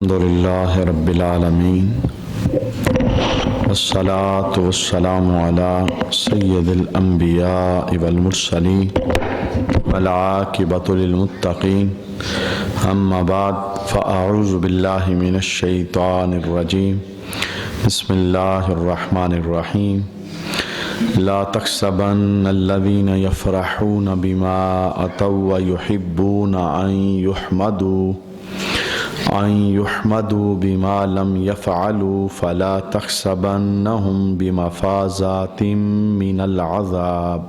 الحمدللہ رب العالمین والصلاة والسلام علی سید الانبیاء والمرسلین والعاقبۃ للمتقین اما بعد فاعوذ باللہ من الشیطان الرجیم بسم اللہ الرحمن الرحیم لا تحسبن الذین یفرحون بما اتوا ویحبون ان يحمدوا بما لم يفعلوا فلا تحسبنهم بمفازات من العذاب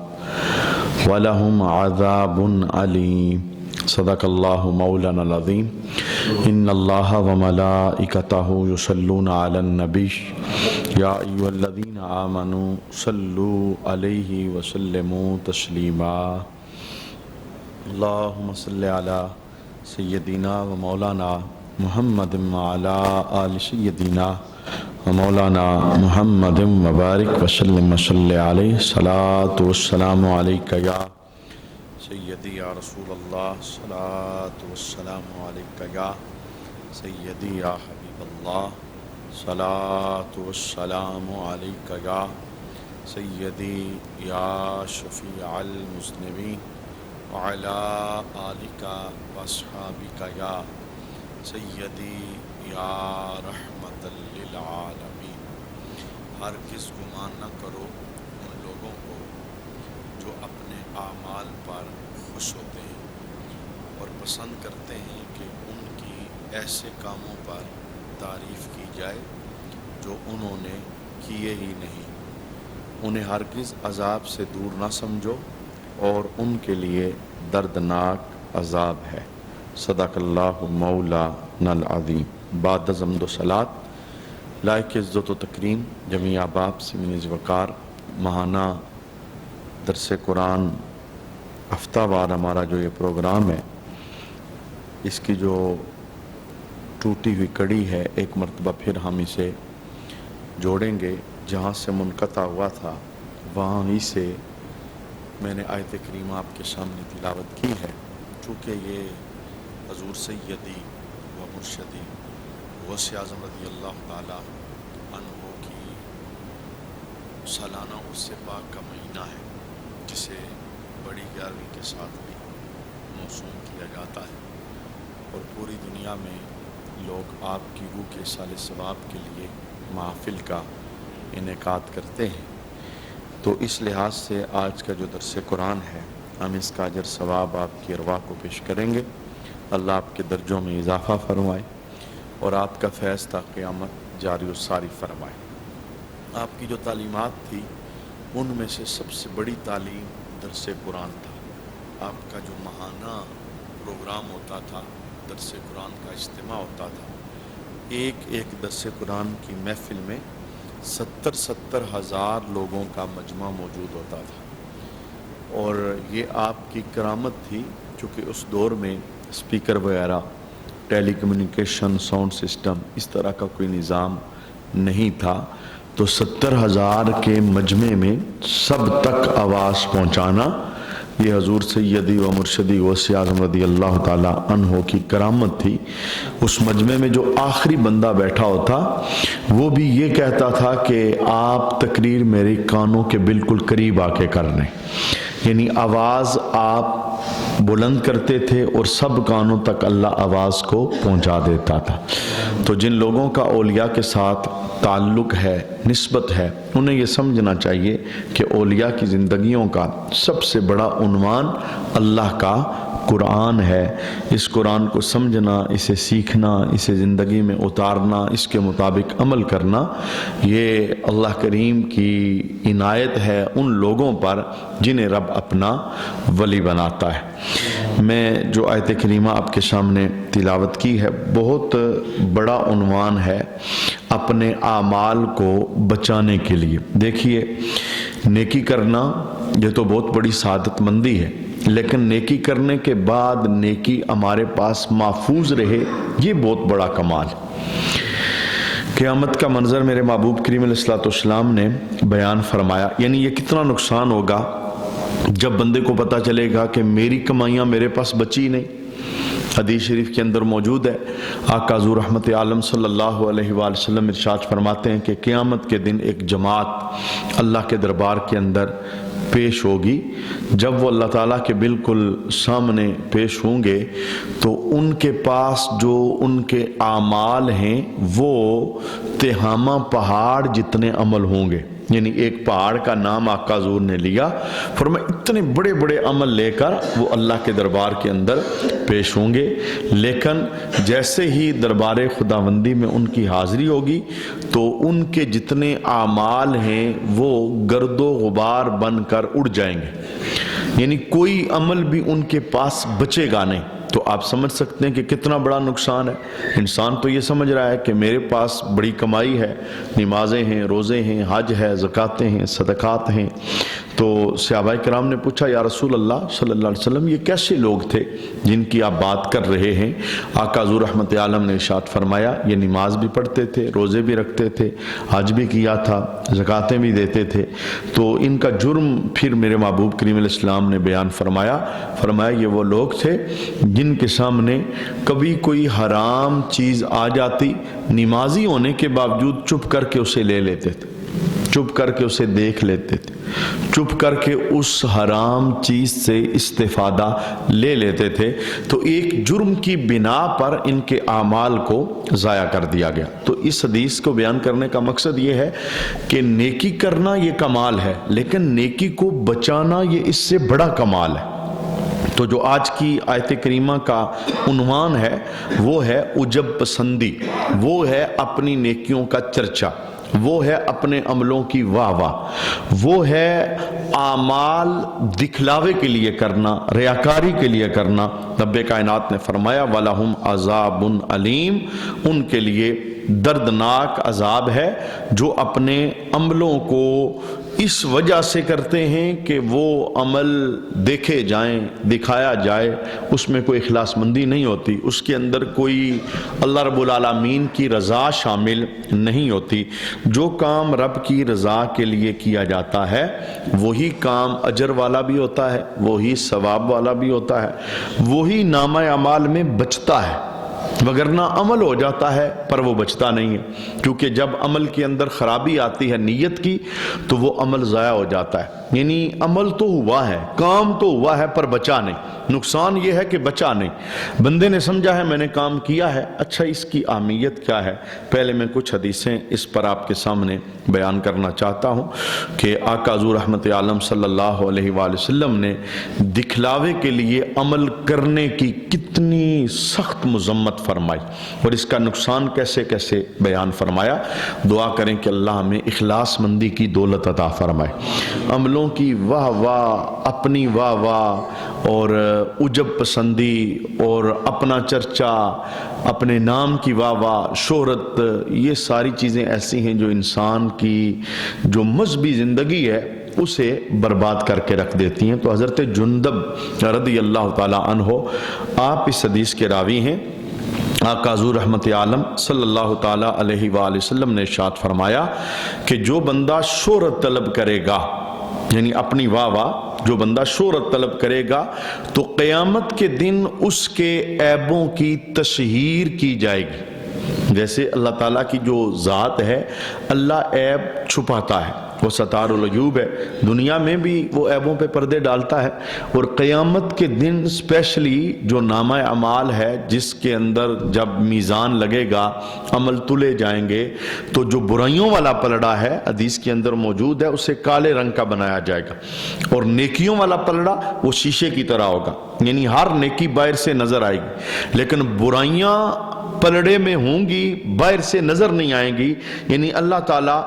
ولهم عذاب عليم صدق الله مولانا العظيم ان الله وملائكته يصلون على النبي يا ايها الذين آمنوا صلوا عليه وسلموا تسليما اللهم صل على سيدنا ومولانا محمد وعلى آل سيدنا ومولانا محمد وبارك وسلم وصل عليه الصلاة والسلام عليك يا سيدي يا رسول الله الصلاة والسلام عليك يا سيدي يا حبيب الله الصلاة والسلام عليك يا سيدي يا شفيع المذنبين وعلى آلك واصحابك يا سیدی یا رحمت للعالمین۔ ہرگز گمان نہ کرو ان لوگوں کو جو اپنے اعمال پر خوش ہوتے ہیں اور پسند کرتے ہیں کہ ان کی ایسے کاموں پر تعریف کی جائے جو انہوں نے کیے ہی نہیں۔ انہیں ہرگز عذاب سے دور نہ سمجھو اور ان کے لیے دردناک عذاب ہے۔ صدق اللہ مولانا العظیم۔ بعد از حمد و صلات، لائق عزت و تکریم جمیع احباب سے منیز وقار، ماہانہ درس قرآن ہفتہ وار ہمارا جو یہ پروگرام ہے، اس کی جو ٹوٹی ہوئی کڑی ہے ایک مرتبہ پھر ہم اسے جوڑیں گے۔ جہاں سے منقطع ہوا تھا وہاں ہی سے میں نے آیت کریمہ آپ کے سامنے تلاوت کی ہے۔ چونکہ یہ حضور سیدی و مرشدی غوث اعظم رضی اللہ تعالی عنہ کی سالانہ عرس پاک کا مہینہ ہے، جسے بڑی گیارہویں کے ساتھ بھی موسوم کیا جاتا ہے، اور پوری دنیا میں لوگ آپ کی روح کے سال ثواب کے لیے محافل کا انعقاد کرتے ہیں۔ تو اس لحاظ سے آج کا جو درس قرآن ہے، ہم اس کا اجر ثواب آپ کی ارواح کو پیش کریں گے۔ اللہ آپ کے درجوں میں اضافہ فرمائے اور آپ کا فیض تا قیامت جاری و ساری فرمائے۔ آپ کی جو تعلیمات تھی ان میں سے سب سے بڑی تعلیم درس قرآن تھا۔ آپ کا جو ماہانہ پروگرام ہوتا تھا، درس قرآن کا اجتماع ہوتا تھا، ایک ایک درس قرآن کی محفل میں 70 ہزار لوگوں کا مجمع موجود ہوتا تھا، اور یہ آپ کی کرامت تھی چونکہ اس دور میں اسپیکر وغیرہ، ٹیلی کمیونیکیشن، ساؤنڈ سسٹم اس طرح کا کوئی نظام نہیں تھا، تو 70 ہزار کے مجمع میں سب تک آواز پہنچانا یہ حضور سیدی و مرشدی غوث اعظم رضی اللہ تعالی عنہ کی کرامت تھی۔ اس مجمع میں جو آخری بندہ بیٹھا ہوتا وہ بھی یہ کہتا تھا کہ آپ تقریر میرے کانوں کے بالکل قریب آ کے کر رہے ہیں، یعنی آواز آپ بلند کرتے تھے اور سب کانوں تک اللہ آواز کو پہنچا دیتا تھا۔ تو جن لوگوں کا اولیاء کے ساتھ تعلق ہے، نسبت ہے، انہیں یہ سمجھنا چاہیے کہ اولیاء کی زندگیوں کا سب سے بڑا عنوان اللہ کا قرآن ہے۔ اس قرآن کو سمجھنا، اسے سیکھنا، اسے زندگی میں اتارنا، اس کے مطابق عمل کرنا، یہ اللہ کریم کی عنایت ہے ان لوگوں پر جنہیں رب اپنا ولی بناتا ہے۔ میں جو آیت کریمہ آپ کے سامنے تلاوت کی ہے، بہت بڑا عنوان ہے اپنے اعمال کو بچانے کے لیے۔ دیکھیے، نیکی کرنا یہ تو بہت بڑی سعادت مندی ہے، لیکن نیکی کرنے کے بعد نیکی ہمارے پاس محفوظ رہے، یہ بہت بڑا کمال ہے۔ قیامت کا منظر میرے محبوب کریم علیہ الصلوۃ والسلام نے بیان فرمایا، یعنی یہ کتنا نقصان ہوگا جب بندے کو پتہ چلے گا کہ میری کمائیاں میرے پاس بچی نہیں، حدیث شریف کے اندر موجود ہے، آقا حضور رحمت عالم صلی اللہ علیہ وآلہ وسلم ارشاد فرماتے ہیں کہ قیامت کے دن ایک جماعت اللہ کے دربار کے اندر پیش ہوگی۔ جب وہ اللہ تعالیٰ کے بالکل سامنے پیش ہوں گے تو ان کے پاس جو ان کے اعمال ہیں وہ تہامہ پہاڑ جتنے عمل ہوں گے، یعنی ایک پہاڑ کا نام آقا حضور نے لیا، فرمایا اتنے بڑے بڑے عمل لے کر وہ اللہ کے دربار کے اندر پیش ہوں گے، لیکن جیسے ہی دربار خداوندی میں ان کی حاضری ہوگی تو ان کے جتنے اعمال ہیں وہ گرد و غبار بن کر اڑ جائیں گے، یعنی کوئی عمل بھی ان کے پاس بچے گا نہیں۔ تو آپ سمجھ سکتے ہیں کہ کتنا بڑا نقصان ہے۔ انسان تو یہ سمجھ رہا ہے کہ میرے پاس بڑی کمائی ہے، نمازیں ہیں، روزے ہیں، حج ہے، زکاتیں ہیں، صدقات ہیں۔ تو صحابہ کرام نے پوچھا یا رسول اللہ صلی اللہ علیہ وسلم یہ کیسے لوگ تھے جن کی آپ بات کر رہے ہیں؟ آقا حضور رحمت عالم نے ارشاد فرمایا یہ نماز بھی پڑھتے تھے، روزے بھی رکھتے تھے، حج بھی کیا تھا، زکاتیں بھی دیتے تھے۔ تو ان کا جرم پھر میرے محبوب کریم علیہ السلام نے بیان فرمایا یہ وہ لوگ تھے جن کے سامنے کبھی کوئی حرام چیز آ جاتی، نمازی ہونے کے باوجود چپ کر کے اسے لے لیتے تھے، چپ کر کے اسے دیکھ لیتے تھے، چپ کر کے اس حرام چیز سے استفادہ لے لیتے تھے۔ تو ایک جرم کی بنا پر ان کے اعمال کو ضائع کر دیا گیا۔ تو اس حدیث کو بیان کرنے کا مقصد یہ ہے کہ نیکی کرنا یہ کمال ہے، لیکن نیکی کو بچانا یہ اس سے بڑا کمال ہے۔ تو جو آج کی آیت کریمہ کا عنوان ہے وہ ہے عجب پسندی، وہ ہے اپنی نیکیوں کا چرچا، وہ ہے اپنے عملوں کی واہ واہ، وہ ہے اعمال دکھلاوے کے لیے کرنا، ریاکاری کے لیے کرنا۔ رب کائنات نے فرمایا وَلَهُمْ عَذَابٌ عَلِيمٌ، ان کے لیے دردناک عذاب ہے جو اپنے عملوں کو اس وجہ سے کرتے ہیں کہ وہ عمل دیکھے جائیں، دکھایا جائے، اس میں کوئی اخلاص مندی نہیں ہوتی، اس کے اندر کوئی اللہ رب العالمین کی رضا شامل نہیں ہوتی۔ جو کام رب کی رضا کے لیے کیا جاتا ہے وہی کام اجر والا بھی ہوتا ہے، وہی ثواب والا بھی ہوتا ہے، وہی نامہ اعمال میں بچتا ہے، وگرنہ عمل ہو جاتا ہے پر وہ بچتا نہیں ہے، کیونکہ جب عمل کے اندر خرابی آتی ہے نیت کی تو وہ عمل ضائع ہو جاتا ہے۔ یعنی عمل تو ہوا ہے، کام تو ہوا ہے پر بچا نہیں۔ نقصان یہ ہے کہ بچا نہیں۔ بندے نے سمجھا ہے میں نے کام کیا ہے، اچھا اس کی اہمیت کیا ہے؟ پہلے میں کچھ حدیثیں اس پر آپ کے سامنے بیان کرنا چاہتا ہوں کہ آقا حضور رحمت عالم صلی اللہ علیہ وآلہ وسلم نے دکھلاوے کے لیے عمل کرنے کی کتنی سخت مذمت فرمائی اور اس کا نقصان کیسے کیسے بیان فرمایا۔ دعا کریں کہ اللہ ہمیں اخلاص مندی کی دولت عطا فرمائے، عملوں کی واہ واہ، اپنی واہ واہ اور عجب پسندی اور اپنا چرچا، اپنے نام کی واہ واہ، شہرت، یہ ساری چیزیں ایسی ہیں جو انسان کی جو مذہبی زندگی ہے اسے برباد کر کے رکھ دیتی ہیں۔ تو حضرت جندب رضی اللہ تعالی عنہ آپ اس حدیث کے راوی ہیں۔ آقا حضور رحمت عالم صلی اللہ تعالی علیہ وآلہ وسلم نے ارشاد فرمایا کہ جو بندہ شہرت طلب کرے گا، یعنی اپنی واہ واہ، جو بندہ شہرت طلب کرے گا تو قیامت کے دن اس کے عیبوں کی تشہیر کی جائے گی۔ جیسے اللہ تعالیٰ کی جو ذات ہے، اللہ عیب چھپاتا ہے، وہ ستار العیوب ہے، دنیا میں بھی وہ عیبوں پہ پردے ڈالتا ہے، اور قیامت کے دن اسپیشلی جو نامہ اعمال ہے جس کے اندر جب میزان لگے گا، عمل تلے جائیں گے، تو جو برائیوں والا پلڑا ہے حدیث کے اندر موجود ہے اسے کالے رنگ کا بنایا جائے گا، اور نیکیوں والا پلڑا وہ شیشے کی طرح ہوگا، یعنی ہر نیکی باہر سے نظر آئے گی، لیکن برائیاں پلڑے میں ہوں گی، باہر سے نظر نہیں آئیں گی۔ یعنی اللہ تعالیٰ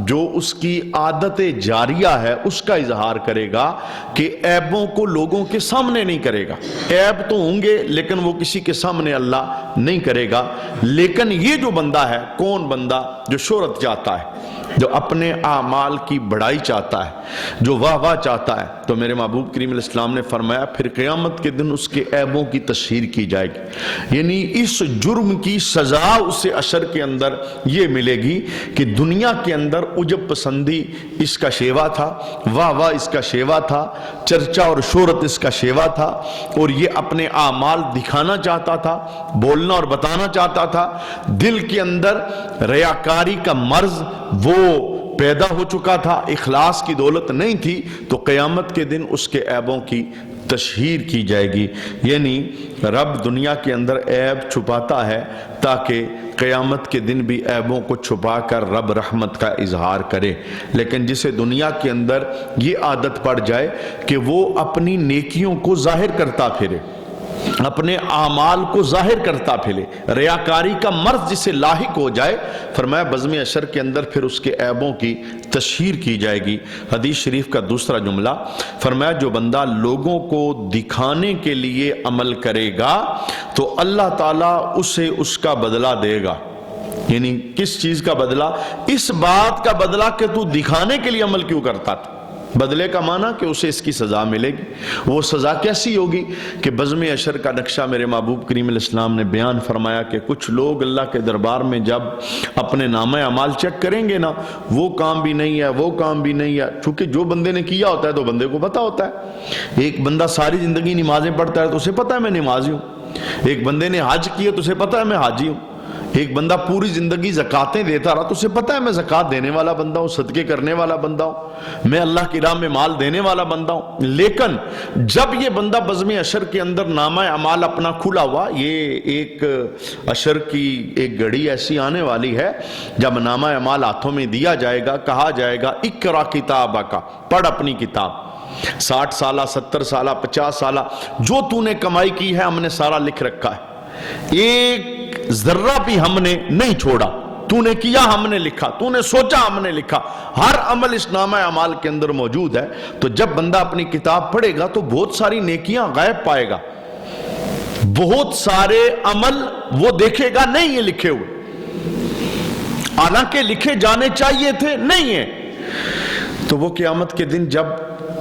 جو اس کی عادت جاریہ ہے اس کا اظہار کرے گا کہ عیبوں کو لوگوں کے سامنے نہیں کرے گا، عیب تو ہوں گے لیکن وہ کسی کے سامنے اللہ نہیں کرے گا۔ لیکن یہ جو بندہ ہے، کون بندہ جو شہرت چاہتا ہے، جو اپنے اعمال کی بڑائی چاہتا ہے، جو واہ واہ چاہتا ہے، تو میرے محبوب کریم علیہ السلام نے فرمایا پھر قیامت کے دن اس کے عیبوں کی تشہیر کی جائے گی، یعنی اس جرم کی سزا اسے حشر کے اندر یہ ملے گی کہ دنیا کے اندر عجب پسندی اس کا شیوا تھا، واہ واہ اس کا شیوا تھا، چرچا اور شہرت اس کا شیوا تھا، اور یہ اپنے اعمال دکھانا چاہتا تھا، بولنا اور بتانا چاہتا تھا، دل کے اندر ریاکاری کا مرض وہ پیدا ہو چکا تھا، اخلاص کی دولت نہیں تھی، تو قیامت کے دن اس کے عیبوں کی تشہیر کی جائے گی، یعنی رب دنیا کے اندر عیب چھپاتا ہے تاکہ قیامت کے دن بھی عیبوں کو چھپا کر رب رحمت کا اظہار کرے، لیکن جسے دنیا کے اندر یہ عادت پڑ جائے کہ وہ اپنی نیکیوں کو ظاہر کرتا پھرے، اپنے اعمال کو ظاہر کرتا پھرے، ریاکاری کا مرض جسے لاحق ہو جائے، فرمایا بزم حشر کے اندر پھر اس کے عیبوں کی تشہیر کی جائے گی۔ حدیث شریف کا دوسرا جملہ فرمایا جو بندہ لوگوں کو دکھانے کے لیے عمل کرے گا تو اللہ تعالیٰ اسے اس کا بدلہ دے گا، یعنی کس چیز کا بدلہ؟ اس بات کا بدلہ کہ تو دکھانے کے لیے عمل کیوں کرتا تھا، بدلے کا معنی کہ اسے اس کی سزا ملے گی۔ وہ سزا کیسی ہوگی کہ بزم حشر کا نقشہ میرے محبوب کریم علیہ السلام نے بیان فرمایا کہ کچھ لوگ اللہ کے دربار میں جب اپنے نامہ اعمال چیک کریں گے نا، وہ کام بھی نہیں ہے، وہ کام بھی نہیں ہے، چونکہ جو بندے نے کیا ہوتا ہے تو بندے کو پتا ہوتا ہے۔ ایک بندہ ساری زندگی نمازیں پڑھتا ہے تو اسے پتا ہے میں نمازی ہوں، ایک بندے نے حج کیا تو اسے پتا ہے میں حاجی ہوں، ایک بندہ پوری زندگی زکاتیں دیتا رہا تو اسے پتا ہے میں زکات دینے والا بندہ ہوں، صدقے کرنے والا بندہ ہوں، میں اللہ کی راہ میں مال دینے والا بندہ ہوں۔ لیکن جب یہ بندہ بزم حشر کے اندر نامہ اعمال اپنا کھلا ہوا، یہ ایک حشر کی ایک گھڑی ایسی آنے والی ہے جب نامہ اعمال ہاتھوں میں دیا جائے گا، کہا جائے گا اقرا کتابک، پڑھ اپنی کتاب، 60 سالہ 70 سالہ 50 سالہ جو تو نے کمائی کی ہے ہم نے سارا لکھ رکھا ہے، ایک ذرہ بھی ہم نے نہیں چھوڑا، تو نے کیا ہم نے لکھا، تو نے سوچا ہم نے لکھا، ہر عمل اس نامہ اعمال کے اندر موجود ہے۔ تو جب بندہ اپنی کتاب پڑھے گا تو بہت ساری نیکیاں غائب پائے گا، بہت سارے عمل وہ دیکھے گا نہیں یہ لکھے ہوئے، حالانکہ لکھے جانے چاہیے تھے نہیں ہیں۔ تو وہ قیامت کے دن جب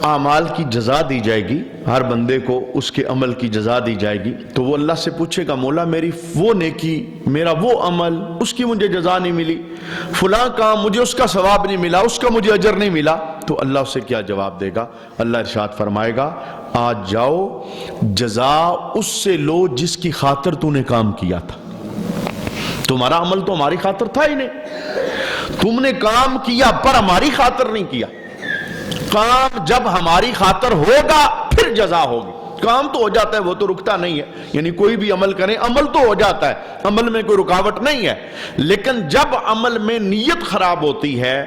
اعمال کی جزا دی جائے گی، ہر بندے کو اس کے عمل کی جزا دی جائے گی، تو وہ اللہ سے پوچھے گا مولا میری وہ نیکی، میرا وہ عمل، اس کی مجھے جزا نہیں ملی، فلاں کام مجھے اس کا ثواب نہیں ملا، اس کا مجھے اجر نہیں ملا، تو اللہ اسے کیا جواب دے گا؟ اللہ ارشاد فرمائے گا آج جاؤ جزا اس سے لو جس کی خاطر تو نے کام کیا تھا، تمہارا عمل تو ہماری خاطر تھا ہی نہیں، تم نے کام کیا پر ہماری خاطر نہیں کیا، کام جب ہماری خاطر ہوگا پھر جزا ہوگی، کام تو ہو جاتا ہے وہ تو رکتا نہیں ہے، یعنی کوئی بھی عمل کریں عمل تو ہو جاتا ہے، عمل میں کوئی رکاوٹ نہیں ہے، لیکن جب عمل میں نیت خراب ہوتی ہے،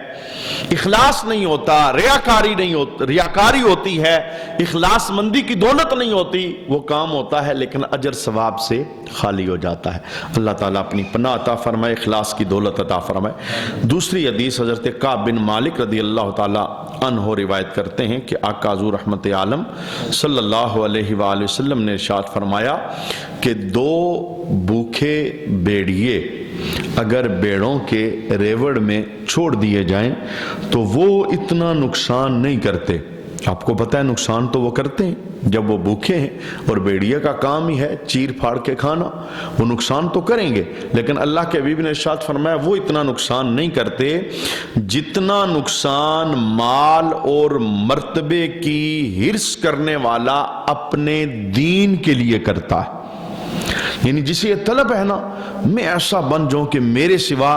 اخلاص نہیں ہوتا، ریاکاری ہوتی ہے، اخلاص مندی کی دولت نہیں ہوتی، وہ کام ہوتا ہے لیکن اجر ثواب سے خالی ہو جاتا ہے۔ اللہ تعالیٰ اپنی پناہ عطا فرمائے، اخلاص کی دولت عطا فرمائے۔ دوسری حدیث حضرت کعب بن مالک رضی اللہ تعالیٰ عنہ روایت کرتے ہیں کہ آقا حضور رحمت عالم صلی اللہ علیہ وآلہ وسلم نے ارشاد فرمایا کہ 2 بھوکے بیڑیے اگر بیڑوں کے ریوڑ میں چھوڑ دیے جائیں تو وہ اتنا نقصان نہیں کرتے۔ آپ کو پتہ ہے نقصان تو وہ کرتے ہیں جب وہ بھوکے ہیں، اور بیڑیے کا کام ہی ہے چیر پھاڑ کے کھانا، وہ نقصان تو کریں گے، لیکن اللہ کے حبیب نے ارشاد فرمایا وہ اتنا نقصان نہیں کرتے جتنا نقصان مال اور مرتبے کی ہرس کرنے والا اپنے دین کے لیے کرتا ہے۔ یعنی جسے یہ طلب ہے نا میں ایسا بن جاؤں کہ میرے سوا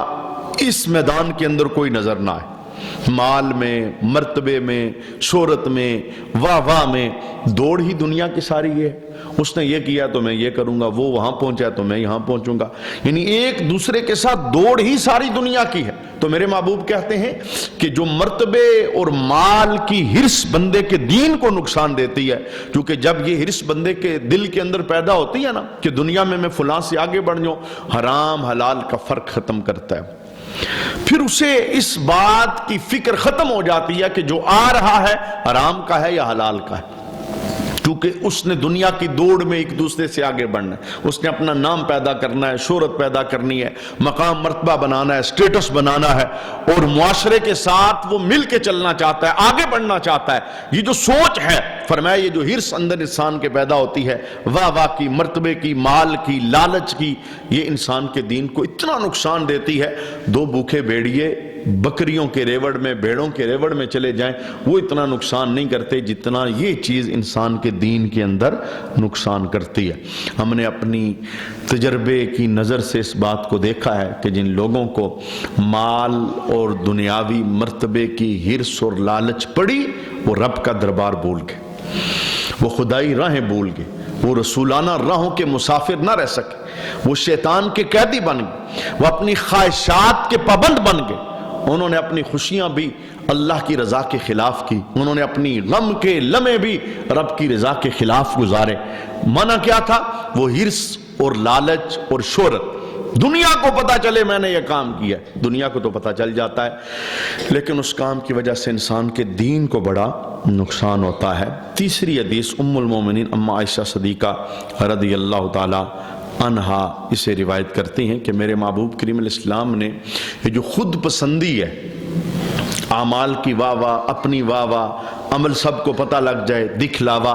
اس میدان کے اندر کوئی نظر نہ آئے، مال میں، مرتبے میں، شہرت میں، واہ واہ میں، دوڑ ہی دنیا کی ساری ہے، اس نے یہ کیا تو میں یہ کروں گا، وہ وہاں پہنچا تو میں یہاں پہنچوں گا، یعنی ایک دوسرے کے ساتھ دوڑ ہی ساری دنیا کی ہے۔ تو میرے محبوب کہتے ہیں کہ جو مرتبے اور مال کی ہرس بندے کے دین کو نقصان دیتی ہے، کیونکہ جب یہ ہرس بندے کے دل کے اندر پیدا ہوتی ہے نا کہ دنیا میں فلاں سے آگے بڑھ جاؤں، حرام حلال کا فرق ختم کرتا ہے، پھر اسے اس بات کی فکر ختم ہو جاتی ہے کہ جو آ رہا ہے حرام کا ہے یا حلال کا ہے، کیونکہ اس نے دنیا کی دوڑ میں ایک دوسرے سے آگے بڑھنا ہے، اس نے اپنا نام پیدا کرنا ہے، شہرت پیدا کرنی ہے، مقام مرتبہ بنانا ہے، سٹیٹس بنانا ہے، اور معاشرے کے ساتھ وہ مل کے چلنا چاہتا ہے، آگے بڑھنا چاہتا ہے۔ یہ جو سوچ ہے، فرمایا یہ جو ہرس اندر انسان کے پیدا ہوتی ہے، واہ واہ کی، مرتبے کی، مال کی، لالچ کی، یہ انسان کے دین کو اتنا نقصان دیتی ہے۔ دو بھوکے بھیڑیے بکریوں کے ریوڑ میں، بھیڑوں کے ریوڑ میں چلے جائیں، وہ اتنا نقصان نہیں کرتے جتنا یہ چیز انسان کے دین کے اندر نقصان کرتی ہے۔ ہم نے اپنی تجربے کی نظر سے اس بات کو دیکھا ہے کہ جن لوگوں کو مال اور دنیاوی مرتبے کی ہرس اور لالچ پڑی، وہ رب کا دربار بھول گئے، وہ خدائی راہیں بھول گئے، وہ رسولانہ راہوں کے مسافر نہ رہ سکے، وہ شیطان کے قیدی بن گئے، وہ اپنی خواہشات کے پابند بن گئے۔ انہوں نے اپنی خوشیاں بھی اللہ کی رضا کے خلاف کی، انہوں نے اپنی غم کے لمحے بھی رب کی رضا کے خلاف گزارے۔ منع کیا تھا؟ وہ ہرس اور لالچ اور شہرت۔ دنیا کو پتا چلے میں نے یہ کام کیا ہے، دنیا کو تو پتا چل جاتا ہے، لیکن اس کام کی وجہ سے انسان کے دین کو بڑا نقصان ہوتا ہے۔ تیسری حدیث ام المومنین اما عائشہ صدیقہ رضی اللہ تعالی عنہا اسے روایت کرتی ہیں کہ میرے محبوب کریم علیہ السلام نے یہ جو خود پسندی ہے، اعمال کی واہ واہ، اپنی واہ واہ، عمل سب کو پتہ لگ جائے، دکھلاوا،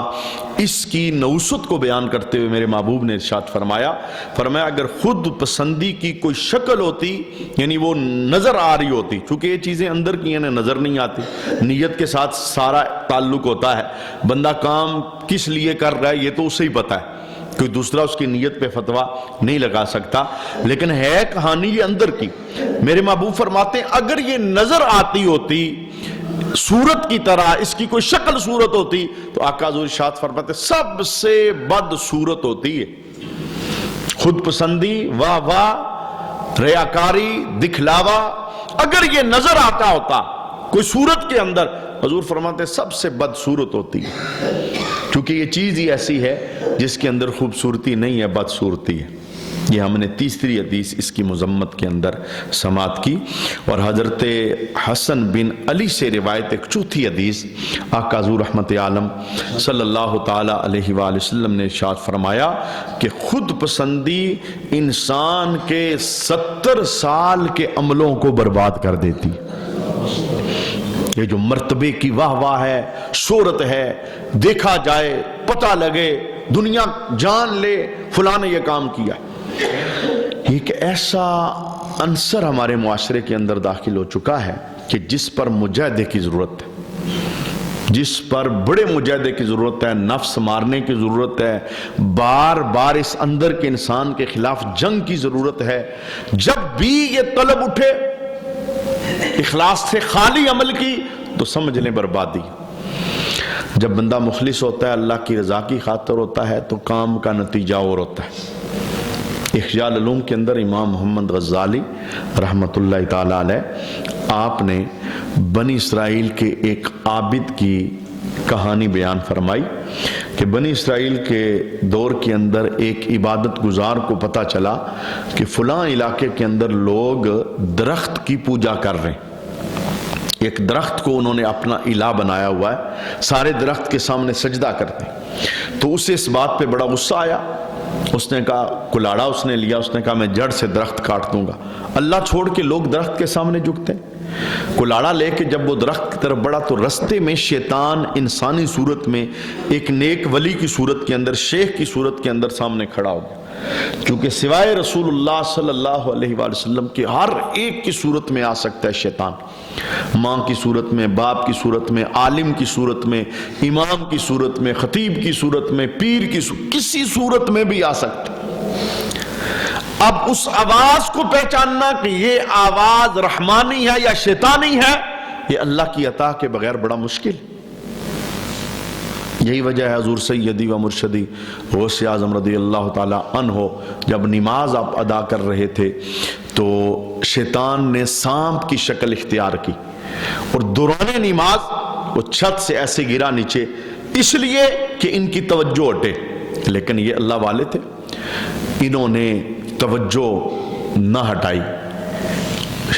اس کی نوسط کو بیان کرتے ہوئے میرے محبوب نے ارشاد فرمایا اگر خود پسندی کی کوئی شکل ہوتی، یعنی وہ نظر آ رہی ہوتی، چونکہ یہ چیزیں اندر کی ہیں نظر نہیں آتی، نیت کے ساتھ سارا تعلق ہوتا ہے، بندہ کام کس لیے کر رہا ہے یہ تو اسے ہی پتہ ہے، کوئی دوسرا اس کی نیت پہ فتویٰ نہیں لگا سکتا، لیکن ہے کہانی یہ اندر کی۔ میرے محبوب فرماتے ہیں اگر یہ نظر آتی ہوتی صورت کی طرح، اس کی کوئی شکل صورت ہوتی، تو آقا حضور ارشاد فرماتے سب سے بد صورت ہوتی ہے خود پسندی، واہ واہ، ریاکاری، دکھلاوا۔ اگر یہ نظر آتا ہوتا کوئی صورت کے اندر، حضور فرماتے سب سے بد صورت ہوتی ہے، کیونکہ یہ چیز ہی ایسی ہے جس کے اندر خوبصورتی نہیں ہے، بدصورتی ہے۔ یہ ہم نے تیسری حدیث اس کی مذمت کے اندر سماعت کی، اور حضرت حسن بن علی سے روایت ایک چوتھی حدیث، آقا حضور رحمت عالم صلی اللہ تعالی علیہ وآلہ وسلم نے ارشاد فرمایا کہ خود پسندی انسان کے 70 سال کے عملوں کو برباد کر دیتی۔ یہ جو مرتبے کی واہ واہ ہے، شہرت ہے، دیکھا جائے، پتہ لگے، دنیا جان لے فلاں نے یہ کام کیا، یہ ایک ایسا عنصر ہمارے معاشرے کے اندر داخل ہو چکا ہے کہ جس پر مجاہدے کی ضرورت ہے، جس پر بڑے مجاہدے کی ضرورت ہے، نفس مارنے کی ضرورت ہے، بار بار اس اندر کے انسان کے خلاف جنگ کی ضرورت ہے۔ جب بھی یہ طلب اٹھے اخلاص سے خالی عمل کی تو سمجھ لیں بربادی۔ جب بندہ مخلص ہوتا ہے، اللہ کی رضا کی خاطر ہوتا ہے، تو کام کا نتیجہ اور ہوتا ہے۔ احیاء العلوم کے اندر امام محمد غزالی رحمت اللہ تعالی علیہ، آپ نے بنی اسرائیل کے ایک عابد کی کہانی بیان فرمائی کہ بنی اسرائیل کے دور کے اندر ایک عبادت گزار کو پتہ چلا کہ فلاں علاقے کے اندر لوگ درخت کی پوجا کر رہے ہیں، ایک درخت کو انہوں نے اپنا الہ بنایا ہوا ہے، سارے درخت کے سامنے سجدہ کرتے ہیں۔ تو اسے اس بات پہ بڑا غصہ آیا، اس نے کہا، کلاڑا اس نے لیا، اس نے کہا میں جڑ سے درخت کاٹ دوں گا۔ اللہ چھوڑ کے لوگ درخت کے سامنے جھکتے ہیں۔ کلاڑا لے کے جب وہ درخت کی طرف بڑھا تو رستے میں شیطان انسانی صورت میں ایک نیک ولی کی صورت کے اندر، شیخ کی صورت کے اندر سامنے کھڑا ہو گیا، کیونکہ سوائے رسول اللہ صلی اللہ علیہ وآلہ وسلم کے ہر ایک کی صورت میں آ سکتا ہے شیطان، ماں کی صورت میں، باپ کی صورت میں، عالم کی صورت میں، امام کی صورت میں، خطیب کی صورت میں، پیر کی صورت، کسی صورت میں بھی آ سکتا ہے۔ اب اس آواز کو پہچاننا کہ یہ آواز رحمانی ہے یا شیطانی ہے، یہ اللہ کی عطا کے بغیر بڑا مشکل۔ یہی وجہ ہے حضور سیدی و مرشدی غوث اعظم رضی اللہ تعالی عنہ جب نماز آپ ادا کر رہے تھے تو شیطان نے سانپ کی شکل اختیار کی اور دوران نماز وہ چھت سے ایسے گرا نیچے، اس لیے کہ ان کی توجہ ہٹے، لیکن یہ اللہ والے تھے، انہوں نے توجہ نہ ہٹائی۔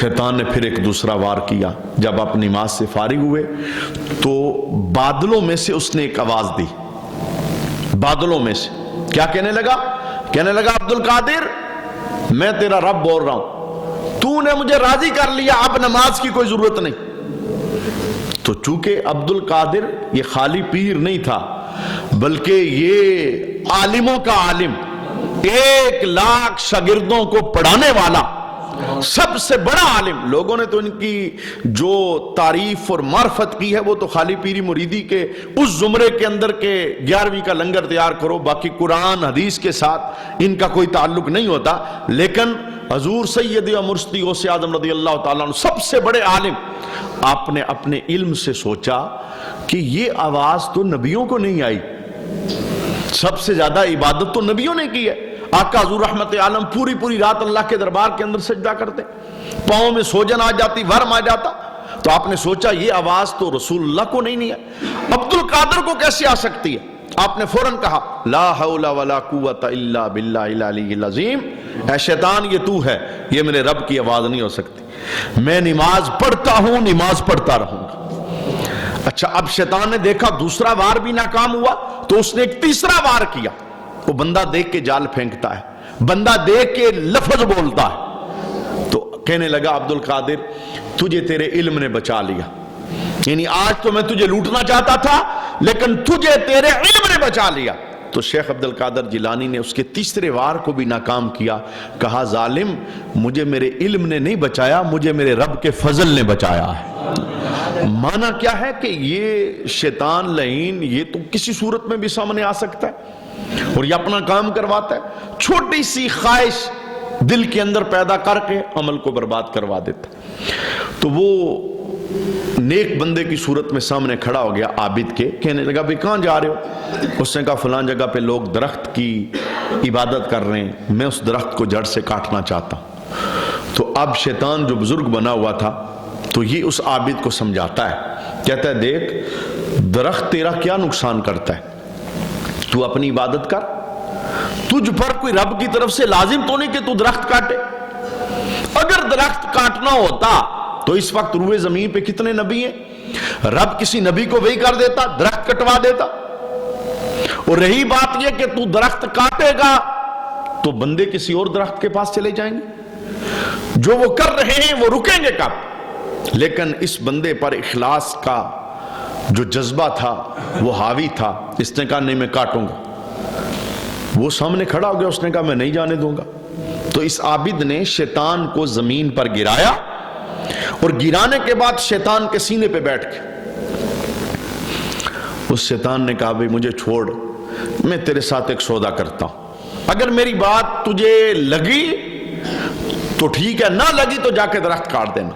شیطان نے پھر ایک دوسرا وار کیا، جب آپ نماز سے فارغ ہوئے تو بادلوں میں سے اس نے ایک آواز دی، بادلوں میں سے. کیا کہنے لگا؟ کہنے لگا عبد القادر میں تیرا رب بول رہا ہوں، تو نے مجھے راضی کر لیا، اب نماز کی کوئی ضرورت نہیں. تو چونکہ عبد القادر یہ خالی پیر نہیں تھا بلکہ یہ عالموں کا عالم، 1,00,000 شاگردوں کو پڑھانے والا سب سے بڑا عالم. لوگوں نے تو ان کی جو تعریف اور معرفت کی ہے وہ تو خالی پیری مریدی کے اس زمرے کے اندر کے 11ویں کا لنگر تیار کرو، باقی قرآن حدیث کے ساتھ ان کا کوئی تعلق نہیں ہوتا. لیکن حضور سید و مرشد غوث اعظم رضی اللہ تعالیٰ عنہ سب سے بڑے عالم، آپ نے اپنے علم سے سوچا کہ یہ آواز تو نبیوں کو نہیں آئی، سب سے زیادہ عبادت تو نبیوں نے کی ہے. آقا حضور رحمت عالم پوری رات اللہ کے دربار کے اندر سجدہ کرتے، پاؤں میں سوجن آ جاتی، ورم آ جاتا. تو آپ نے سوچا یہ آواز تو رسول اللہ کو نہیں ہے، عبد القادر کو کیسے آ سکتی ہے؟ آپ نے فوراً کہا لا حول ولا قوت الا باللہ العلی العظیم، اے شیطان یہ تو ہے، یہ میرے رب کی آواز نہیں ہو سکتی، میں نماز پڑھتا ہوں، نماز پڑھتا رہوں گا. اچھا اب شیطان نے دیکھا دوسرا وار بھی ناکام ہوا تو اس نے ایک تیسرا وار کیا. وہ بندہ دیکھ کے جال پھینکتا ہے، بندہ دیکھ کے لفظ بولتا ہے. تو کہنے لگا عبد القادر تجھے تیرے علم نے بچا لیا، یعنی آج تو میں تجھے لوٹنا چاہتا تھا لیکن تجھے تیرے علم نے بچا لیا. تو شیخ عبد القادر جیلانی نے اس کے تیسرے وار کو بھی ناکام کیا. کہا ظالم مجھے میرے علم نے نہیں بچایا، مجھے میرے رب کے فضل نے بچایا ہے. معنی کیا ہے کہ یہ شیطان لعین یہ تو کسی صورت میں بھی سامنے آ سکتا ہے اور یہ اپنا کام کرواتا ہے. چھوٹی سی خواہش دل کے اندر پیدا کر کے عمل کو برباد کروا دیتا. تو وہ نیک بندے کی صورت میں سامنے کھڑا ہو گیا عابد کے، کہنے لگا بھئی کہاں جا رہے ہو؟ اس نے کہا فلان جگہ پہ لوگ درخت کی عبادت کر رہے ہیں، میں اس درخت کو جڑ سے کاٹنا چاہتا ہوں. تو اب شیطان جو بزرگ بنا ہوا تھا تو یہ اس عابد کو سمجھاتا ہے، کہتا ہے دیکھ درخت تیرا کیا نقصان کرتا ہے، تو اپنی عبادت کر، تجھ پر کوئی رب کی طرف سے لازم تو نہیں کہ تو درخت کاٹے. اگر درخت کاٹنا ہوتا تو اس وقت روئے زمین پہ کتنے نبی ہیں، رب کسی نبی کو وہی کر دیتا، درخت کٹوا دیتا. اور رہی بات یہ کہ تو درخت کاٹے گا تو بندے کسی اور درخت کے پاس چلے جائیں گے، جو وہ کر رہے ہیں وہ رکیں گے کب؟ لیکن اس بندے پر اخلاص کا جو جذبہ تھا وہ حاوی تھا. اس نے کہا نہیں میں کاٹوں گا. وہ سامنے کھڑا ہو گیا، اس نے کہا میں نہیں جانے دوں گا. تو اس عابد نے شیطان کو زمین پر گرایا اور گرانے کے بعد شیطان کے سینے پہ بیٹھ کے اس شیطان نے کہا بھئی مجھے چھوڑ، میں تیرے ساتھ ایک سودا کرتا ہوں، اگر میری بات تجھے لگی تو ٹھیک ہے، نہ لگی تو جا کے درخت کاٹ دینا.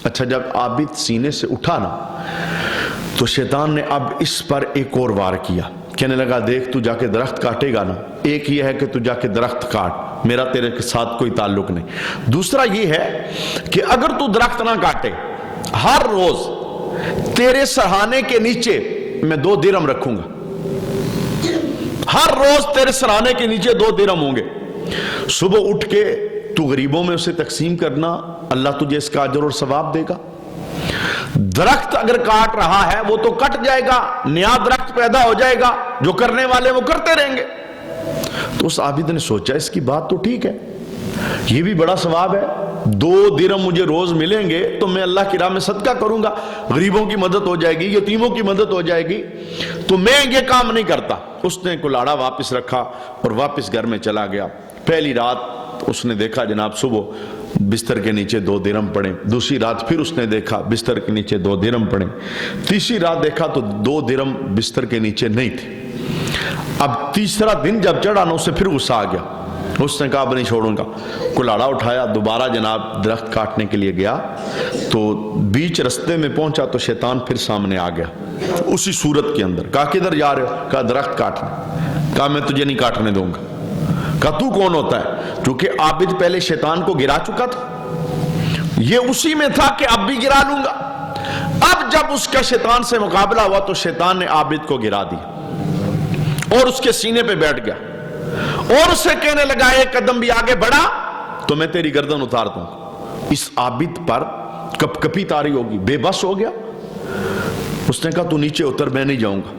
اچھا جب عابد سینے سے اٹھا نا تو شیطان نے اب اس پر ایک اور وار کیا. کہنے لگا دیکھ تو جا کے درخت کاٹے گا نا، ایک یہ ہے کہ تو جا کے درخت کاٹ، میرا تیرے کے ساتھ کوئی تعلق نہیں. دوسرا یہ ہے کہ اگر تو درخت نہ کاٹے، ہر روز تیرے سرہانے کے نیچے میں 2 درہم رکھوں گا، ہر روز تیرے سرہانے کے نیچے 2 درہم ہوں گے. صبح اٹھ کے تو غریبوں میں اسے تقسیم کرنا، اللہ تجھے اس کا اجر اور ثواب دے گا. درخت اگر کاٹ رہا ہے وہ تو کٹ جائے گا، نیا درخت پیدا ہو جائے گا، جو کرنے والے وہ کرتے رہیں گے. تو اس عابد نے سوچا اس کی بات تو ٹھیک ہے، یہ بھی بڑا ثواب ہے، 2 درہم مجھے روز ملیں گے تو میں اللہ کی راہ میں صدقہ کروں گا، غریبوں کی مدد ہو جائے گی، یتیموں کی مدد ہو جائے گی، تو میں یہ کام نہیں کرتا. اس نے کلاڑا واپس رکھا اور واپس گھر میں چلا گیا. پہلی رات اس نے دیکھا جناب صبح بستر کے نیچے 2 درہم پڑے، دوسری رات پھر اس نے دیکھا بستر کے نیچے 2 درہم پڑے، تیسری رات دیکھا تو 2 درہم بستر کے نیچے نہیں تھے. اب تیسرا دن جب چڑھا نا اسے پھر غصہ آ گیا، اس نے کہا اب نہیں چھوڑوں گا. کلاڑا اٹھایا، دوبارہ جناب درخت کاٹنے کے لیے گیا تو بیچ رستے میں پہنچا تو شیطان پھر سامنے آ گیا اسی صورت کے اندر. کہا کدھر جا رہے ہو؟ کہا درخت کاٹنے. کہا میں تجھے نہیں کاٹنے دوں گا. کہا تو کون ہوتا ہے؟ چونکہ عابد پہلے شیطان کو گرا چکا تھا، یہ اسی میں تھا کہ اب بھی گرا لوں گا. اب جب اس کا شیطان سے مقابلہ ہوا تو شیطان نے عابد کو گرا دیا اور اس کے سینے پہ بیٹھ گیا اور اسے کہنے لگا ایک قدم بھی آگے بڑھا تو میں تیری گردن اتار دوں. اس عابد پر کپ کپی طاری ہوگی، بے بس ہو گیا. اس نے کہا تو نیچے اتر، میں نہیں جاؤں گا.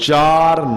4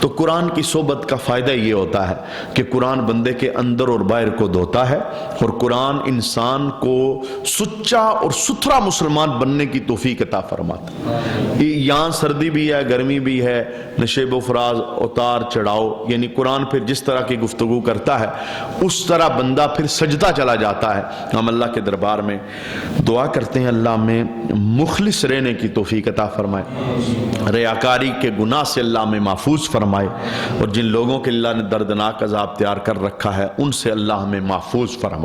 تو قرآن کی صحبت کا فائدہ یہ ہوتا ہے کہ قرآن بندے کے اندر اور باہر کو دھوتا ہے، اور قرآن انسان کو سچا اور ستھرا مسلمان بننے کی توفیق عطا فرماتا ہے۔ یہاں سردی بھی ہے، گرمی بھی ہے، نشیب و فراز، اتار چڑھاؤ، یعنی قرآن پھر جس طرح کی گفتگو کرتا ہے اس طرح بندہ پھر سجدہ چلا جاتا ہے۔ ہم اللہ کے دربار میں دعا کرتے ہیں اللہ میں مخلص رہنے کی توفیق عطا فرمائے، ریاکاری کے گناہ سے اللہ میں محفوظ فرمائے، اور جن لوگوں کے اللہ نے دردناک عذاب تیار کر رکھا ہے ان سے اللہ ہمیں محفوظ فرمائے۔